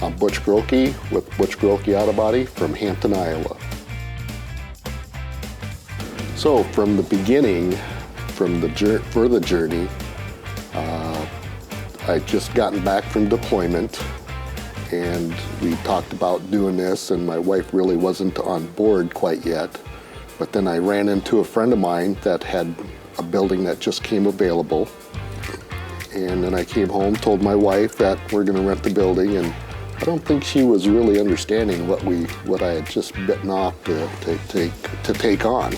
I'm Butch Gruelke with Butch Gruelke Auto Body from Hampton, Iowa. So from the beginning, for the journey, I'd just gotten back from deployment, and we talked about doing this, and my wife really wasn't on board quite yet. But then I ran into a friend of mine that had a building that just came available. And then I came home, told my wife that we're going to rent the building, and I don't think she was really understanding what I had just bitten off to take on.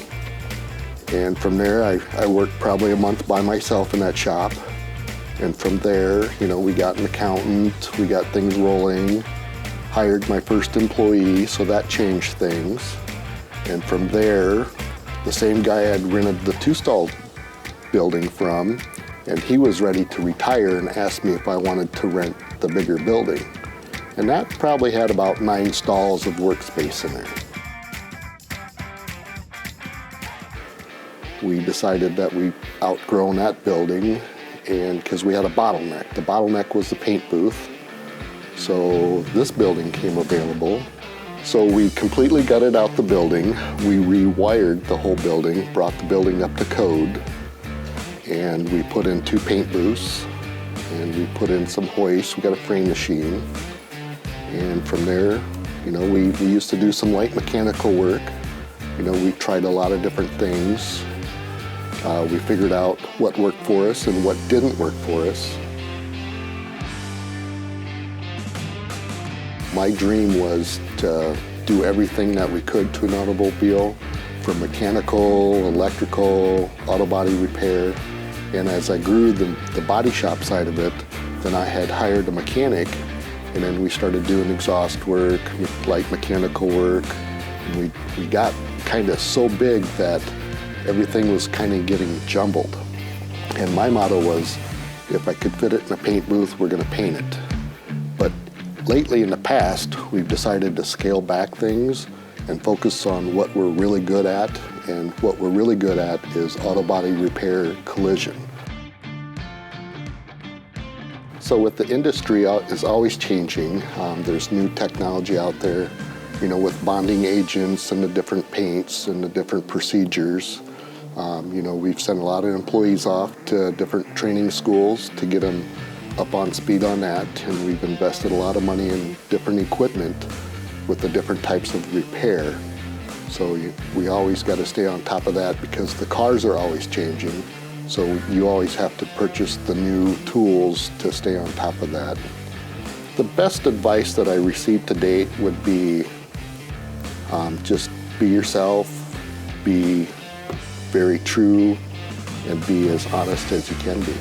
And from there, I worked probably a month by myself in that shop. And from there, we got an accountant, we got things rolling, hired my first employee, so that changed things. And from there, the same guy I had rented the 2-stall building from, and he was ready to retire and asked me if I wanted to rent the bigger building. And that probably had about 9 stalls of workspace in there. We decided that we outgrown that building, and because we had a bottleneck. The bottleneck was the paint booth. So this building came available. So we completely gutted out the building. We rewired the whole building, brought the building up to code, and we put in 2 paint booths, and we put in some hoists. We got a frame machine. And from there, we used to do some light mechanical work. We tried a lot of different things. We figured out what worked for us and what didn't work for us. My dream was to do everything that we could to an automobile, from mechanical, electrical, auto body repair. And as I grew the body shop side of it, then I had hired a mechanic, and then we started doing exhaust work, light mechanical work. And we got kind of so big that everything was kind of getting jumbled. And my motto was, if I could fit it in a paint booth, we're going to paint it. But lately in the past, we've decided to scale back things and focus on what we're really good at. And what we're really good at is auto body repair, collision. So with the industry is always changing. There's new technology out there, with bonding agents and the different paints and the different procedures. We've sent a lot of employees off to different training schools to get them up on speed on that, and we've invested a lot of money in different equipment with the different types of repair. So we always got to stay on top of that because the cars are always changing. So you always have to purchase the new tools to stay on top of that. The best advice that I received to date would be just be yourself, be very true, and be as honest as you can be.